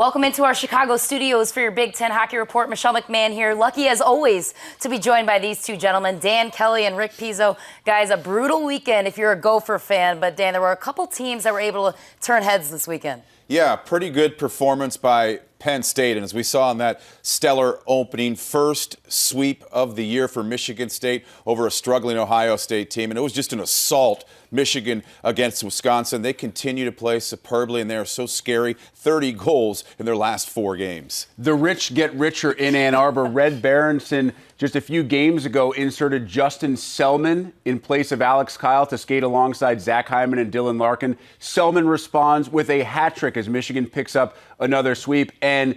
Welcome into our Chicago studios for your Big Ten Hockey Report. Michelle McMahon here. Lucky as always to be joined by these two gentlemen, Dan Kelly and Rick Pizzo. Guys, a brutal weekend if you're a Gopher fan. But Dan, there were a couple teams that were able to turn heads this weekend. Yeah, pretty good performance by Penn State. And as we saw in that stellar opening, first sweep of the year for Michigan State over a struggling Ohio State team. And it was just an assault, Michigan against Wisconsin. They continue to play superbly, and they are so scary. 30 goals in their last 4 games. The rich get richer in Ann Arbor. Red Berenson just a few games ago inserted Justin Selman in place of Alex Kyle to skate alongside Zach Hyman and Dylan Larkin. Selman responds with a hat trick as Michigan picks up another sweep. And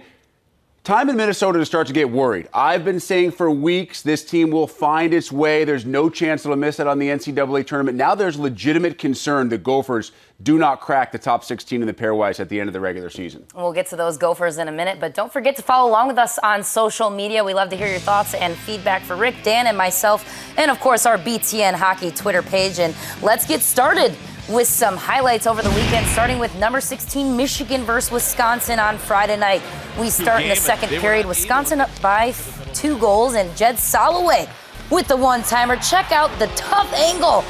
time in Minnesota to start to get worried. I've been saying for weeks this team will find its way. There's no chance it'll miss it on the NCAA tournament. Now there's legitimate concern the Gophers do not crack the top 16 in the pairwise at the end of the regular season. We'll get to those Gophers in a minute, but don't forget to follow along with us on social media. We love to hear your thoughts and feedback for Rick, Dan, and myself, and of course our BTN Hockey Twitter page. And let's get started with some highlights over the weekend, starting with number 16 Michigan versus Wisconsin on Friday night. We start in the second period. Wisconsin up by 2 goals, and Jed Soloway with the one-timer. Check out the tough angle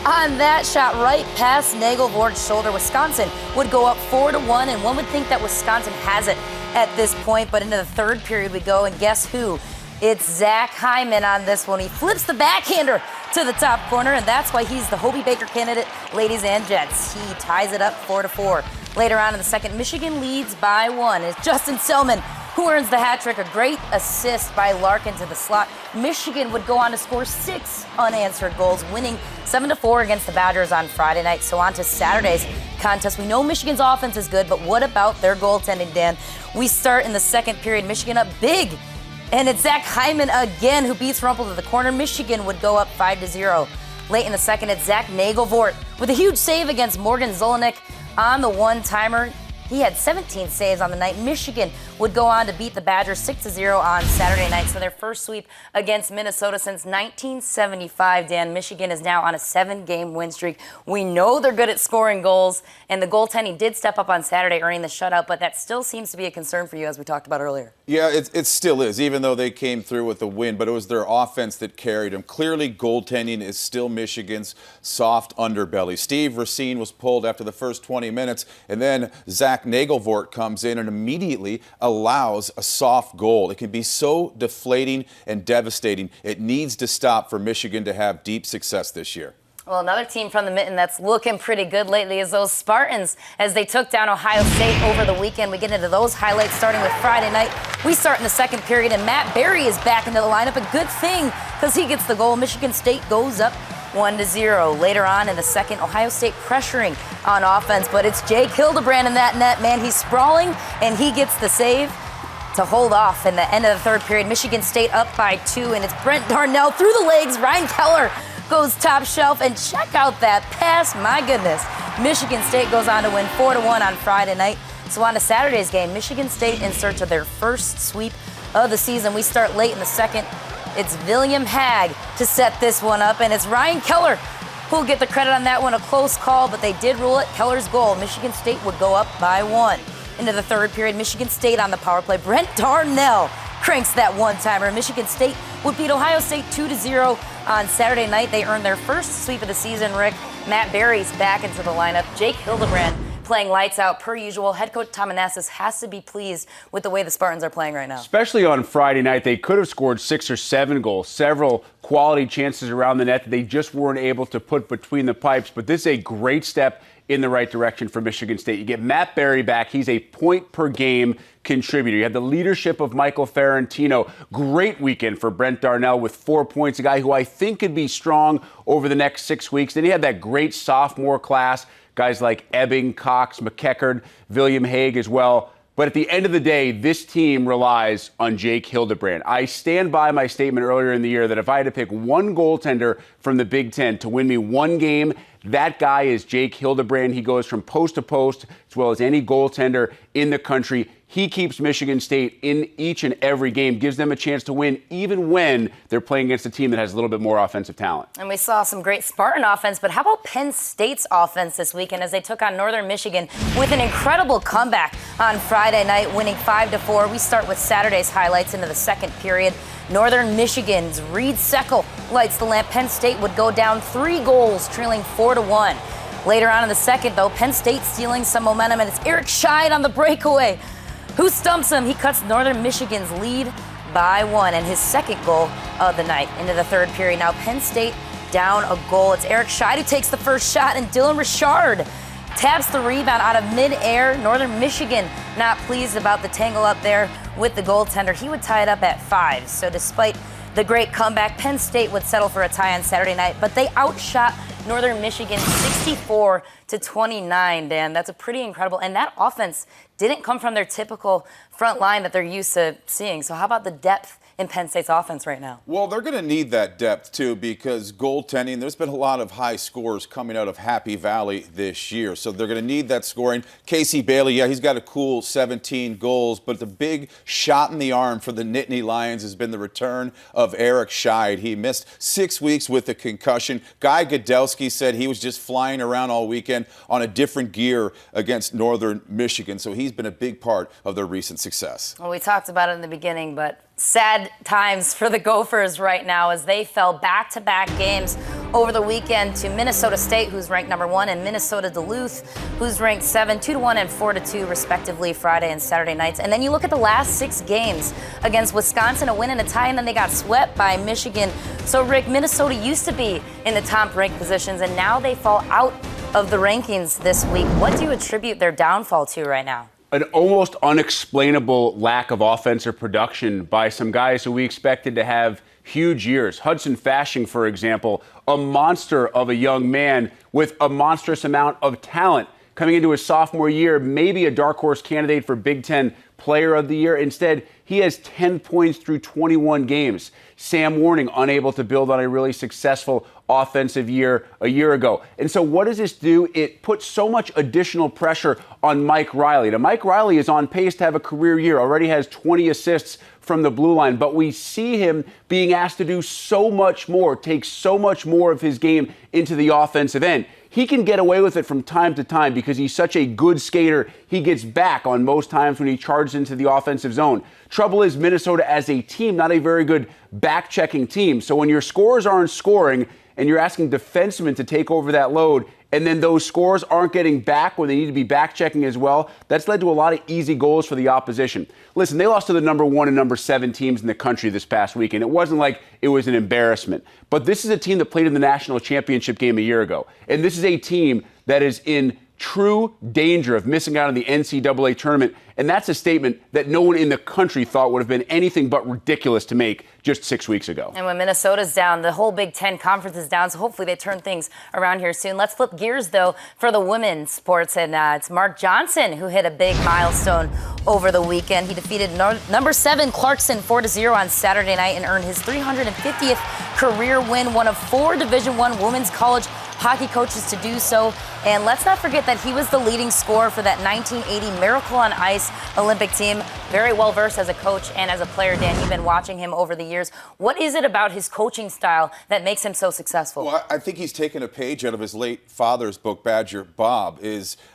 on that shot right past Nagelvort's shoulder. Wisconsin would go up 4-1, and one would think that Wisconsin has it at this point, but into the third period we go, and guess who? It's Zach Hyman on this one. He flips the backhander to the top corner, and that's why he's the Hobie Baker candidate, ladies and gents. He ties it up 4-4. Later on in the second, Michigan leads by 1. It's Justin Selman who earns the hat trick. A great assist by Larkin to the slot. Michigan would go on to score 6 unanswered goals, winning 7-4 against the Badgers on Friday night. So on to Saturday's contest. We know Michigan's offense is good, but what about their goaltending, Dan? We start in the second period. Michigan up big. And it's Zach Hyman again who beats Rumpel to the corner. Michigan would go up 5-0. Late in the second, it's Zach Nagelvort with a huge save against Morgan Zolenick on the one-timer. He had 17 saves on the night. Michigan would go on to beat the Badgers 6-0 on Saturday night. So their first sweep against Minnesota since 1975. Dan, Michigan is now on a 7-game win streak. We know they're good at scoring goals, and the goaltending did step up on Saturday, earning the shutout, but that still seems to be a concern for you, as we talked about earlier. Yeah, it still is, even though they came through with a win, but it was their offense that carried them. Clearly, goaltending is still Michigan's soft underbelly. Steve Racine was pulled after the first 20 minutes, and then Zach Nagelvort comes in and immediately allows a soft goal. It can be so deflating and devastating. It needs to stop for Michigan to have deep success this year. Well, another team from the Mitten that's looking pretty good lately is those Spartans as they took down Ohio State over the weekend. We get into those highlights starting with Friday night. We start in the second period, and Matt Berry is back into the lineup. A good thing because he gets the goal. Michigan State goes up 1-0. Later on in the second, Ohio State pressuring on offense, but it's Jake Hildebrand in that net. Man, he's sprawling, and he gets the save to hold off in the end of the third period. Michigan State up by 2, and it's Brent Darnell through the legs. Ryan Keller goes top shelf, and check out that pass. My goodness. Michigan State goes on to win 4-1 on Friday night. So on to Saturday's game, Michigan State in search of their first sweep of the season. We start late in the second. It's William Hag to set this one up, and it's Ryan Keller who'll get the credit on that one. A close call, but they did rule it Keller's goal. Michigan State would go up by 1. Into the third period, Michigan State on the power play. Brent Darnell cranks that one-timer. Michigan State would beat Ohio State 2-0 on Saturday night. They earned their first sweep of the season, Rick. Matt Berry's back into the lineup. Jake Hildebrand playing lights out per usual. Head coach Tom Manassas has to be pleased with the way the Spartans are playing right now. Especially on Friday night, they could have scored 6 or 7 goals, several quality chances around the net that they just weren't able to put between the pipes. But this is a great step in the right direction for Michigan State. You get Matt Berry back. He's a point-per-game contributor. You have the leadership of Michael Ferrantino. Great weekend for Brent Darnell with 4 points, a guy who I think could be strong over the next 6 weeks. Then he had that great sophomore class. Guys like Ebbing, Cox, McEachern, William Hague as well. But at the end of the day, this team relies on Jake Hildebrand. I stand by my statement earlier in the year that if I had to pick one goaltender from the Big Ten to win me one game, that guy is Jake Hildebrand. He goes from post to post as well as any goaltender in the country. He keeps Michigan State in each and every game, gives them a chance to win even when they're playing against a team that has a little bit more offensive talent. And we saw some great Spartan offense, but how about Penn State's offense this weekend as they took on Northern Michigan with an incredible comeback on Friday night, winning 5-4. We start with Saturday's highlights into the second period. Northern Michigan's Reed Seckel lights the lamp. Penn State would go down 3 goals, trailing 4-1. Later on in the second, though, Penn State stealing some momentum, and it's Eric Scheid on the breakaway. Who stumps him? He cuts Northern Michigan's lead by 1, and his second goal of the night into the third period. Now Penn State down a goal. It's Eric Scheid who takes the first shot, and Dylan Richard taps the rebound out of midair. Northern Michigan not pleased about the tangle up there with the goaltender. He would tie it up at 5. So despite the great comeback, Penn State would settle for a tie on Saturday night, but they outshot Northern Michigan 64-29, Dan. That's a pretty incredible. And that offense didn't come from their typical front line that they're used to seeing. So how about the depth in Penn State's offense right now? Well, they're going to need that depth, too, because goaltending, there's been a lot of high scores coming out of Happy Valley this year. So they're going to need that scoring. Casey Bailey, yeah, he's got a cool 17 goals, but the big shot in the arm for the Nittany Lions has been the return of Eric Scheid. He missed 6 weeks with a concussion. Guy Godelski said he was just flying around all weekend on a different gear against Northern Michigan. So he's been a big part of their recent success. Well, we talked about it in the beginning, but sad times for the Gophers right now as they fell back-to-back games over the weekend to Minnesota State, who's ranked number 1, and Minnesota Duluth, who's ranked 7, 2-1 and 4-2 respectively Friday and Saturday nights. And then you look at the last 6 games against Wisconsin, a win and a tie, and then they got swept by Michigan. So, Rick, Minnesota used to be in the top-ranked positions, and now they fall out of the rankings this week. What do you attribute their downfall to right now? An almost unexplainable lack of offensive production by some guys who we expected to have huge years. Hudson Fasching, for example, a monster of a young man with a monstrous amount of talent coming into his sophomore year, maybe a dark horse candidate for Big Ten Player of the Year. Instead, he has 10 points through 21 games. Sam Warning unable to build on a really successful offensive year a year ago. And so what does this do? It puts so much additional pressure on Mike Riley. Now, Mike Riley is on pace to have a career year, already has 20 assists from the blue line, but we see him being asked to do so much more, take so much more of his game into the offensive end. He can get away with it from time to time because he's such a good skater. He gets back on most times when he charges into the offensive zone. Trouble is, Minnesota as a team, not a very good back-checking team. So when your scorers aren't scoring and you're asking defensemen to take over that load, and then those scores aren't getting back when they need to be back-checking as well, that's led to a lot of easy goals for the opposition. Listen, they lost to the number 1 and number 7 teams in the country this past weekend. It wasn't like it was an embarrassment. But this is a team that played in the national championship game a year ago. And this is a team that is in true danger of missing out on the NCAA tournament. And that's a statement that no one in the country thought would have been anything but ridiculous to make just 6 weeks ago. And when Minnesota's down, the whole Big Ten conference is down, so hopefully they turn things around here soon. Let's flip gears, though, for the women's sports, and it's Mark Johnson who hit a big milestone over the weekend. He defeated number 7 Clarkson 4-0 on Saturday night and earned his 350th career win, one of 4 Division I women's college hockey coaches to do so. And let's not forget that he was the leading scorer for that 1980 Miracle on Ice Olympic team. Very well versed as a coach and as a player, Dan. You've been watching him over the years. What is it about his coaching style that makes him so successful? Well, I think he's taken a page out of his late father's book, Badger Bob.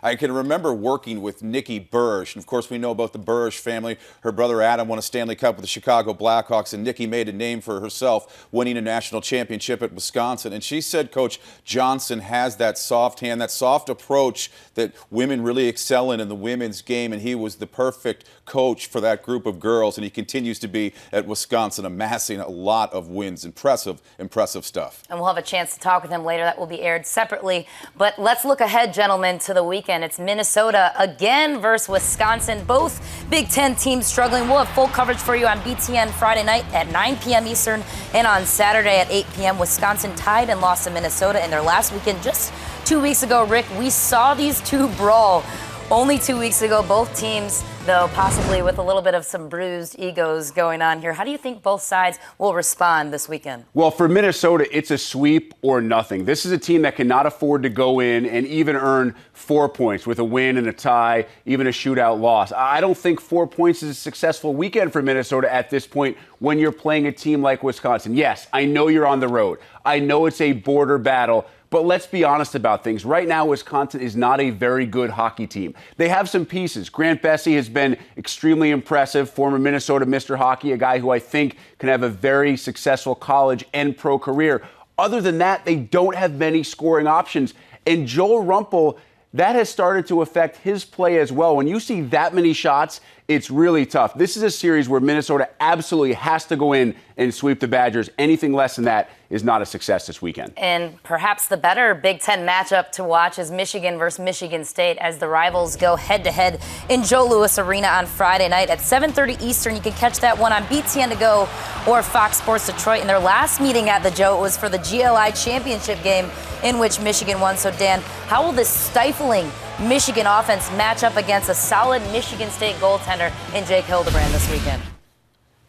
I can remember working with Nikki Burrish. And of course, we know about the Burrish family. Her brother Adam won a Stanley Cup with the Chicago Blackhawks, and Nikki made a name for herself, winning a national championship at Wisconsin. And she said Coach Johnson has that soft hand, that soft approach that women really excel in the women's game, and he was the perfect coach for that group of girls, and he continues to be at Wisconsin, amassing a lot of wins. Impressive stuff. And we'll have a chance to talk with him later. That will be aired separately. But let's look ahead, gentlemen, to the weekend. It's Minnesota again versus Wisconsin. Both Big Ten teams struggling. We'll have full coverage for you on BTN Friday night at 9 p.m. Eastern and on Saturday at 8 p.m. Wisconsin tied and lost to Minnesota in their last weekend just 2 weeks ago. Rick, we saw these two brawl only 2 weeks ago. Both teams, though, possibly with a little bit of some bruised egos going on here. How do you think both sides will respond this weekend? Well, for Minnesota, it's a sweep or nothing. This is a team that cannot afford to go in and even earn 4 points with a win and a tie, even a shootout loss. I don't think 4 points is a successful weekend for Minnesota at this point when you're playing a team like Wisconsin. Yes, I know you're on the road. I know it's a border battle, But let's be honest about things. Right now, Wisconsin is not a very good hockey team. They have some pieces. Grant Bessie has been extremely impressive, former Minnesota Mr. Hockey, a guy who I think can have a very successful college and pro career. Other than that, they don't have many scoring options. And Joel Rumpel, that has started to affect his play as well. When you see that many shots, it's really tough. This is a series where Minnesota absolutely has to go in and sweep the Badgers. Anything less than that is not a success this weekend. And perhaps the better Big Ten matchup to watch is Michigan versus Michigan State as the rivals go head-to-head in Joe Louis Arena on Friday night at 7:30 Eastern. You can catch that one on BTN To Go or Fox Sports Detroit. In their last meeting at the Joe, it was for the GLI championship game in which Michigan won. So, Dan, how will this stifling Michigan offense match up against a solid Michigan State goaltender in Jake Hildebrand this weekend?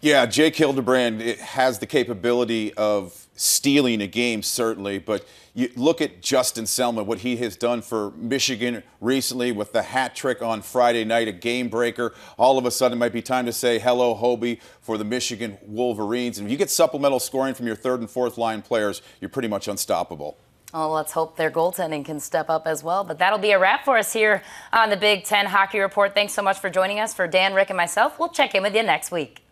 Yeah, Jake Hildebrand has the capability of stealing a game, certainly, but you look at Justin Selma, what he has done for Michigan recently with the hat trick on Friday night, a game breaker. All of a sudden, it might be time to say hello, Hobie, for the Michigan Wolverines. And if you get supplemental scoring from your third and fourth line players, you're pretty much unstoppable. Well, let's hope their goaltending can step up as well. But that'll be a wrap for us here on the Big Ten Hockey Report. Thanks so much for joining us. For Dan, Rick, and myself, we'll check in with you next week.